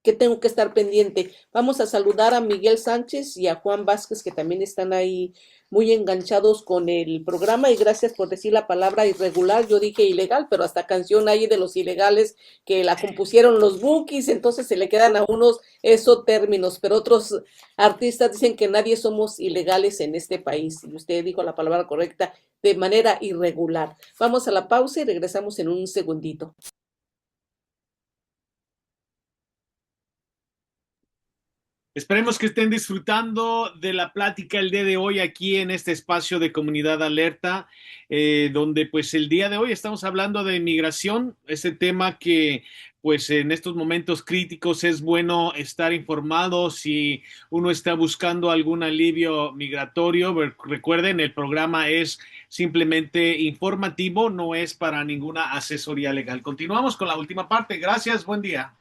qué tengo que estar pendiente? Vamos a saludar a Miguel Sánchez y a Juan Vázquez, que también están ahí muy enganchados con el programa, y gracias por decir la palabra irregular. Yo dije ilegal, pero hasta canción hay de los ilegales que la compusieron los Bukis, entonces se le quedan a unos esos términos, pero otros artistas dicen que nadie somos ilegales en este país, y usted dijo la palabra correcta, de manera irregular. Vamos a la pausa y regresamos en un segundito. Esperemos que estén disfrutando de la plática el día de hoy aquí en este espacio de Comunidad Alerta, donde pues el día de hoy estamos hablando de inmigración, ese tema que pues en estos momentos críticos es bueno estar informado si uno está buscando algún alivio migratorio. Recuerden, el programa es simplemente informativo, no es para ninguna asesoría legal. Continuamos con la última parte. Gracias, buen día.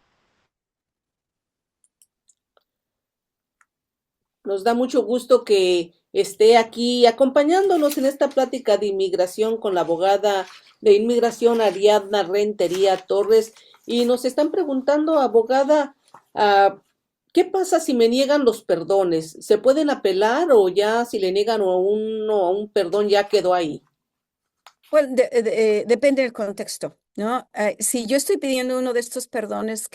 Nos da mucho gusto que esté aquí acompañándonos en esta plática de inmigración con la abogada de inmigración Ariadna Rentería Torres. Y nos están preguntando, abogada, ¿qué pasa si me niegan los perdones? ¿Se pueden apelar o ya si le niegan a uno a un perdón ya quedó ahí? Bueno, depende del contexto, ¿no? Si yo estoy pidiendo uno de estos perdones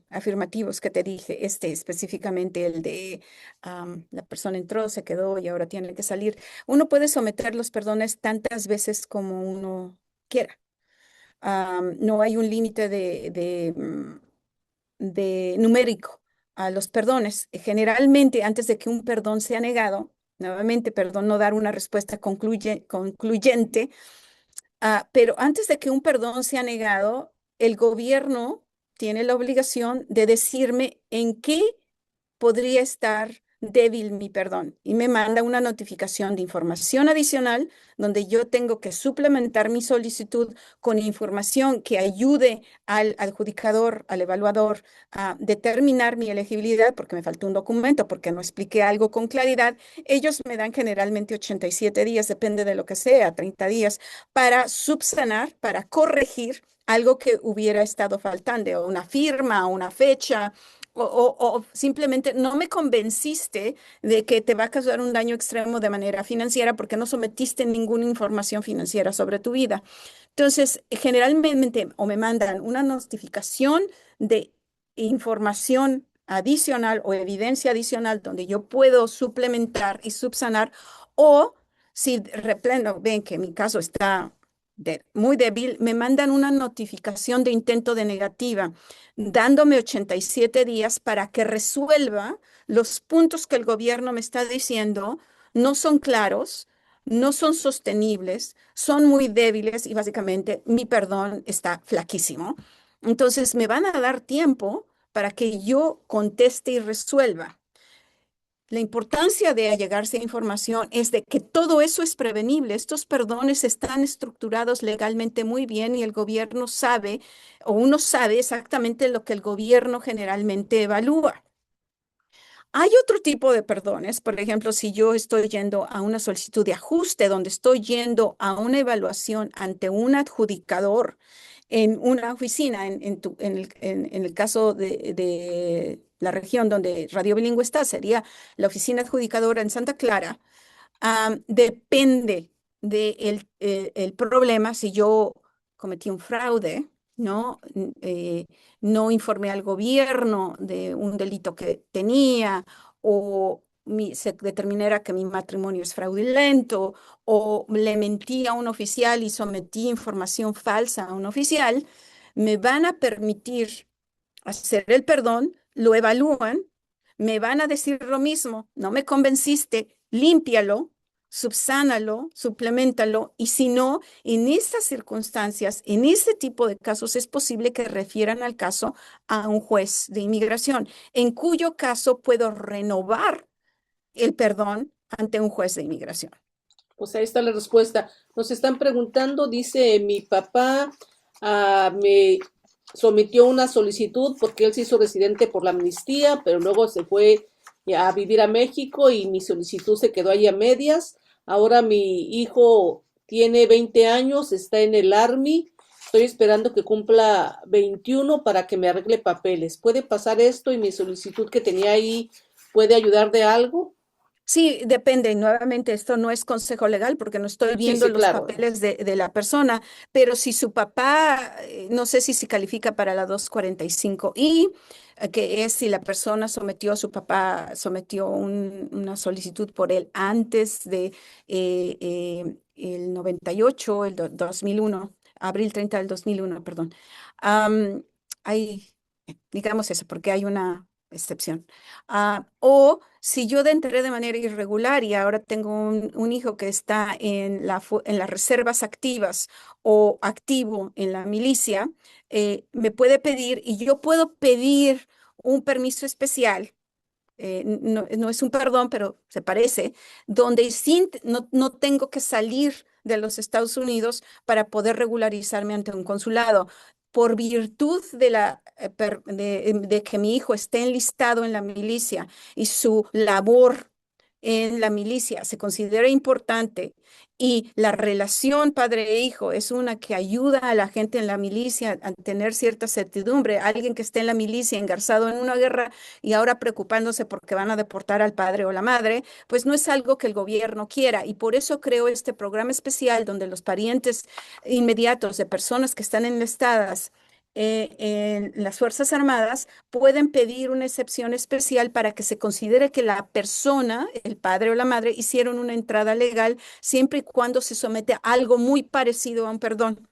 afirmativos que te dije, específicamente el de la persona entró, se quedó y ahora tiene que salir, uno puede someter los perdones tantas veces como uno quiera. No hay un límite de numérico a los perdones. Generalmente, antes de que un perdón sea negado, nuevamente, perdón, no dar una respuesta concluyente. Pero antes de que un perdón sea negado, el gobierno tiene la obligación de decirme en qué podría estar débil mi perdón y me manda una notificación de información adicional donde yo tengo que suplementar mi solicitud con información que ayude al adjudicador, al evaluador a determinar mi elegibilidad porque me faltó un documento, porque no expliqué algo con claridad. Ellos me dan generalmente 87 días, depende de lo que sea, 30 días, para subsanar, para corregir algo que hubiera estado faltando, o una firma, o una fecha, o simplemente no me convenciste de que te va a causar un daño extremo de manera financiera porque no sometiste ninguna información financiera sobre tu vida. Entonces, generalmente o me mandan una notificación de información adicional o evidencia adicional donde yo puedo suplementar y subsanar, o si repleno ven que mi caso está muy débil, me mandan una notificación de intento de negativa dándome 87 días para que resuelva los puntos que el gobierno me está diciendo no son claros, no son sostenibles, son muy débiles y básicamente mi perdón está flaquísimo. Entonces me van a dar tiempo para que yo conteste y resuelva. La importancia de allegarse a información es de que todo eso es prevenible. Estos perdones están estructurados legalmente muy bien y el gobierno sabe, o uno sabe exactamente lo que el gobierno generalmente evalúa. Hay otro tipo de perdones, por ejemplo, si yo estoy yendo a una solicitud de ajuste, donde estoy yendo a una evaluación ante un adjudicador en una oficina, en el caso de la región donde Radio Bilingüe está, sería la oficina adjudicadora en Santa Clara. Depende del problema. Si yo cometí un fraude, ¿no? No informé al gobierno de un delito que tenía, o se determinara que mi matrimonio es fraudulento, o le mentí a un oficial y sometí información falsa a un oficial, me van a permitir hacer el perdón, lo evalúan, me van a decir lo mismo, no me convenciste, límpialo, subsánalo, suplementalo, y si no, en estas circunstancias, en este tipo de casos, es posible que refieran al caso a un juez de inmigración, en cuyo caso puedo renovar el perdón ante un juez de inmigración. Pues ahí está la respuesta. Nos están preguntando, dice mi papá, me sometió una solicitud porque él se hizo residente por la amnistía, pero luego se fue a vivir a México y mi solicitud se quedó ahí a medias. Ahora mi hijo tiene 20 años, está en el Army. Estoy esperando que cumpla 21 para que me arregle papeles. ¿Puede pasar esto y mi solicitud que tenía ahí puede ayudar de algo? Sí, depende. Nuevamente, esto no es consejo legal porque no estoy Sí, viendo sí, los claro. papeles de la persona, pero si su papá, no sé si se califica para la 245I, que es si la persona sometió, su papá sometió una solicitud por él antes de el 98, 2001, abril 30 del 2001, perdón. Am, hay, digamos eso, porque hay una excepción. O si yo entré de manera irregular y ahora tengo un hijo que está en las reservas activas o activo en la milicia, me puede pedir y yo puedo pedir un permiso especial no es un perdón, pero se parece, donde no tengo que salir de los Estados Unidos para poder regularizarme ante un consulado. Por virtud de que mi hijo esté enlistado en la milicia y su labor en la milicia se considera importante y la relación padre e hijo es una que ayuda a la gente en la milicia a tener cierta certidumbre. Alguien que esté en la milicia engarzado en una guerra y ahora preocupándose porque van a deportar al padre o la madre, pues no es algo que el gobierno quiera. Y por eso creo este programa especial donde los parientes inmediatos de personas que están enlistadas en las Fuerzas Armadas pueden pedir una excepción especial para que se considere que la persona, el padre o la madre, hicieron una entrada legal siempre y cuando se somete a algo muy parecido a un perdón.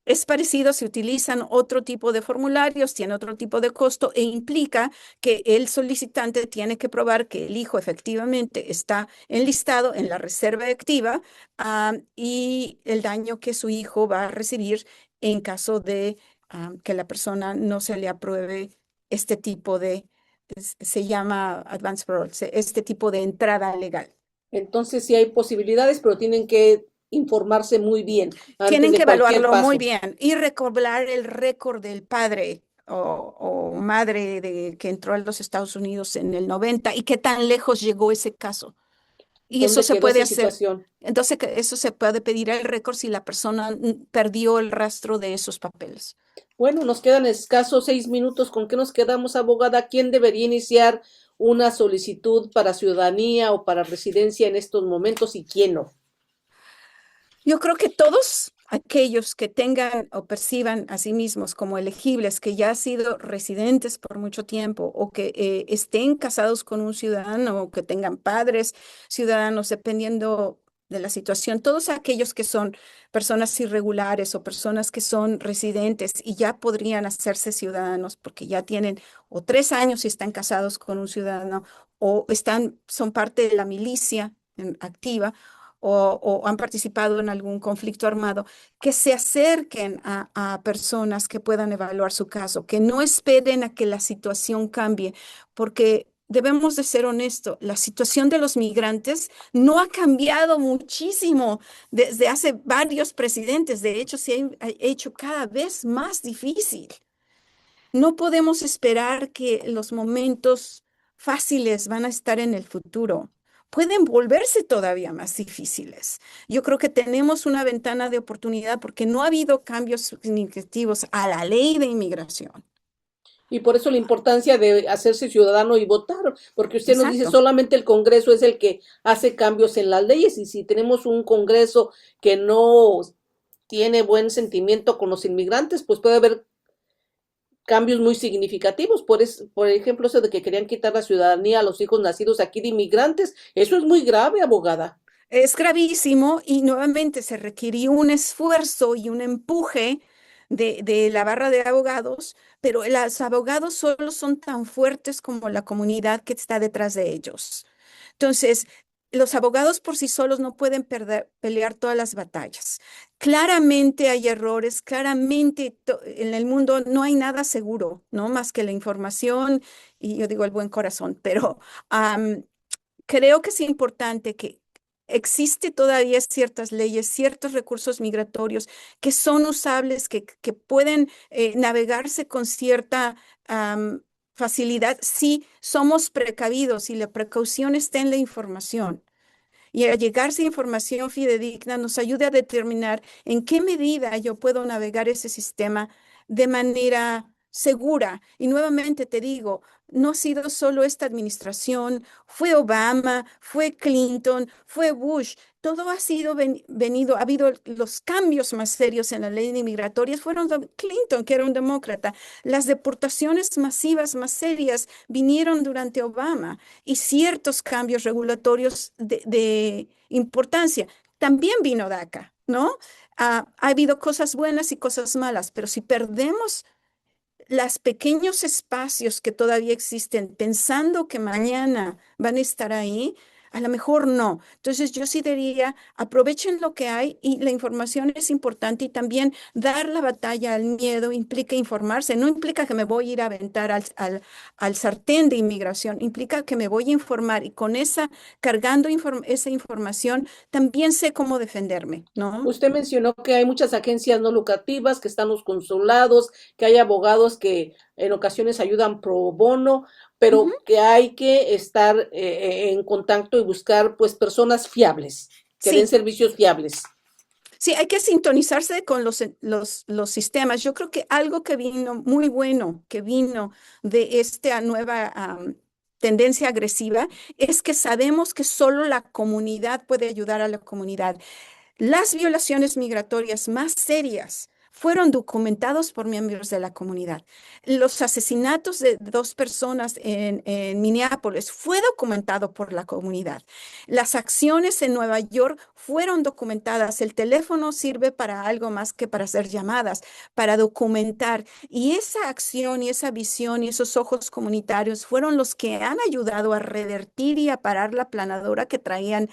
Es parecido, se utilizan otro tipo de formularios, tiene otro tipo de costo e implica que el solicitante tiene que probar que el hijo efectivamente está enlistado en la reserva activa, y el daño que su hijo va a recibir en caso de que la persona no se le apruebe este tipo se llama advance parole, este tipo de entrada legal. Entonces sí hay posibilidades, pero tienen que informarse muy bien antes Tienen de que cualquier evaluarlo muy paso. bien y recobrar el récord del padre o madre que entró a los Estados Unidos en el 90 y qué tan lejos llegó ese caso. Y eso ¿Dónde se quedó puede esa hacer. situación? Entonces, eso se puede pedir el récord si la persona perdió el rastro de esos papeles. Bueno, nos quedan escasos 6 minutos. ¿Con qué nos quedamos, abogada? ¿Quién debería iniciar una solicitud para ciudadanía o para residencia en estos momentos y quién no? Yo creo que todos aquellos que tengan o perciban a sí mismos como elegibles, que ya han sido residentes por mucho tiempo o que estén casados con un ciudadano o que tengan padres ciudadanos, dependiendo de la situación, todos aquellos que son personas irregulares o personas que son residentes y ya podrían hacerse ciudadanos porque ya tienen o 3 años y están casados con un ciudadano o son parte de la milicia activa o han participado en algún conflicto armado, que se acerquen a personas que puedan evaluar su caso, que no esperen a que la situación cambie, porque debemos de ser honestos, la situación de los migrantes no ha cambiado muchísimo desde hace varios presidentes, de hecho ha hecho cada vez más difícil. No podemos esperar que los momentos fáciles van a estar en el futuro. Pueden volverse todavía más difíciles. Yo creo que tenemos una ventana de oportunidad porque no ha habido cambios significativos a la ley de inmigración. Y por eso la importancia de hacerse ciudadano y votar, porque usted nos dice Exacto. solamente el Congreso es el que hace cambios en las leyes y si tenemos un Congreso que no tiene buen sentimiento con los inmigrantes, pues puede haber cambios muy significativos. Por ejemplo, eso de que querían quitar la ciudadanía a los hijos nacidos aquí de inmigrantes, eso es muy grave, abogada. Es gravísimo y nuevamente se requirió un esfuerzo y un empuje de la barra de abogados, pero los abogados solo son tan fuertes como la comunidad que está detrás de ellos. Entonces, los abogados por sí solos no pueden pelear todas las batallas. Claramente hay errores, claramente en el mundo no hay nada seguro, ¿no? Más que la información y yo digo el buen corazón, pero creo que es importante que existe todavía ciertas leyes, ciertos recursos migratorios que son usables, que pueden navegarse con cierta facilidad si somos precavidos y la precaución está en la información. Y al llegarse información fidedigna nos ayuda a determinar en qué medida yo puedo navegar ese sistema de manera segura. Y nuevamente te digo, no ha sido solo esta administración, fue Obama, fue Clinton, fue Bush. Todo ha sido ha habido los cambios más serios en la ley de inmigratorias, fueron de Clinton, que era un demócrata. Las deportaciones masivas más serias vinieron durante Obama y ciertos cambios regulatorios de importancia. También vino DACA, ¿no? Ha habido cosas buenas y cosas malas, pero si perdemos los pequeños espacios que todavía existen, pensando que mañana van a estar ahí, A lo mejor no. Entonces yo sí diría, aprovechen lo que hay y la información es importante y también dar la batalla al miedo implica informarse, no implica que me voy a ir a aventar al sartén de inmigración, implica que me voy a informar y con cargando esa información, también sé cómo defenderme, ¿no? Usted mencionó que hay muchas agencias no lucrativas, que están los consulados, que hay abogados que en ocasiones ayudan pro bono, Ujú. pero que hay que estar en contacto y buscar pues personas fiables, que den Sí, servicios fiables. sí, hay que sintonizarse con los sistemas. Yo creo que algo que vino muy bueno, que vino de esta nueva tendencia agresiva, es que sabemos que solo la comunidad puede ayudar a la comunidad. Las violaciones migratorias más serias fueron documentados por miembros de la comunidad. Los asesinatos de 2 personas en Minneapolis fue documentado por la comunidad. Las acciones en Nueva York fueron documentadas. El teléfono sirve para algo más que para hacer llamadas, para documentar. Y esa acción y esa visión y esos ojos comunitarios fueron los que han ayudado a revertir y a parar la planadora que traían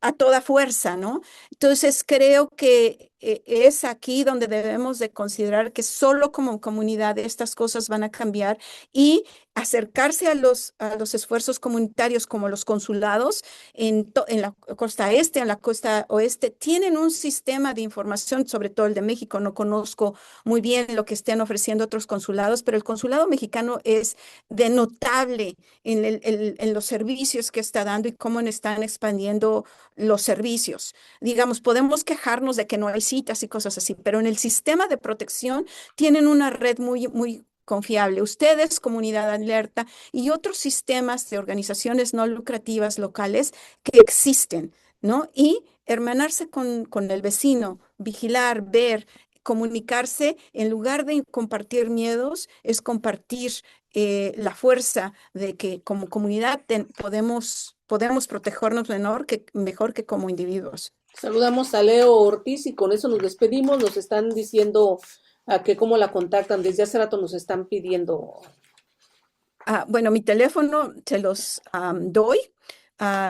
a toda fuerza, ¿no? Entonces creo que es aquí donde debemos de considerar que solo como comunidad estas cosas van a cambiar y acercarse a los esfuerzos comunitarios como los consulados en la costa este, en la costa oeste, tienen un sistema de información, sobre todo el de México. No conozco muy bien lo que estén ofreciendo otros consulados, pero el consulado mexicano es de notable en los servicios que está dando y cómo están expandiendo los servicios. Digamos, podemos quejarnos de que no hay citas y cosas así, pero en el sistema de protección tienen una red muy, muy confiable. Ustedes, Comunidad Alerta y otros sistemas de organizaciones no lucrativas locales que existen, ¿no? Y hermanarse con el vecino, vigilar, ver, comunicarse, en lugar de compartir miedos, es compartir la fuerza de que como comunidad podemos protegernos mejor que como individuos. Saludamos a Leo Ortiz y con eso nos despedimos. Nos están diciendo que cómo la contactan. Desde hace rato nos están pidiendo. Bueno, mi teléfono se los doy.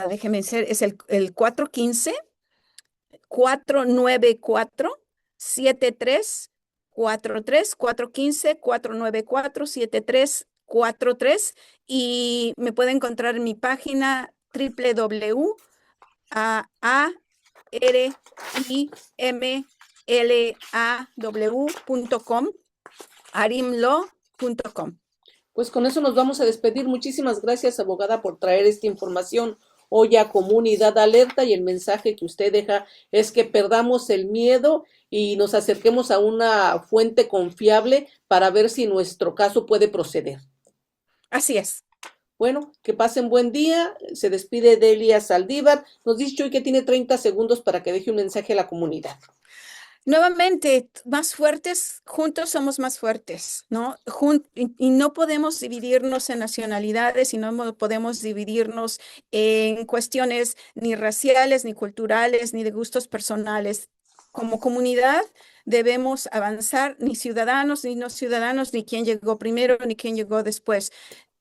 Déjenme ser, es el 415-494-7343, 415-494-7343, y me puede encontrar en mi página www.arimlaw.com, arimlaw.com. Pues con eso nos vamos a despedir. Muchísimas gracias, abogada, por traer esta información hoy a Comunidad Alerta, y el mensaje que usted deja es que perdamos el miedo y nos acerquemos a una fuente confiable para ver si nuestro caso puede proceder. Así es. Bueno, que pasen buen día. Se despide Delia Saldívar. Nos dice hoy que tiene 30 segundos para que deje un mensaje a la comunidad. Nuevamente, más fuertes, juntos somos más fuertes, ¿no? Y no podemos dividirnos en nacionalidades y no podemos dividirnos en cuestiones ni raciales, ni culturales, ni de gustos personales. Como comunidad debemos avanzar, ni ciudadanos, ni no ciudadanos, ni quién llegó primero, ni quién llegó después.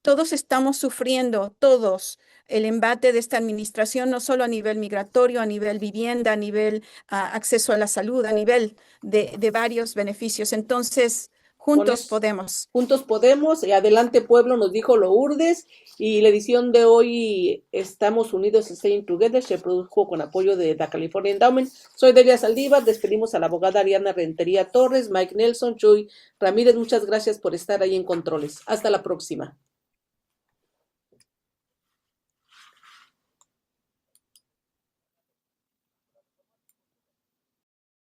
Todos estamos sufriendo, todos, el embate de esta administración, no solo a nivel migratorio, a nivel vivienda, a nivel acceso a la salud, a nivel de varios beneficios. Entonces, juntos podemos. Juntos podemos, y adelante pueblo, nos dijo Lourdes, y la edición de hoy, Estamos Unidos, Staying Together, se produjo con apoyo de la California Endowment. Soy Delia Saldívar, despedimos a la abogada Ariana Rentería Torres, Mike Nelson, Chuy Ramírez, muchas gracias por estar ahí en controles. Hasta la próxima.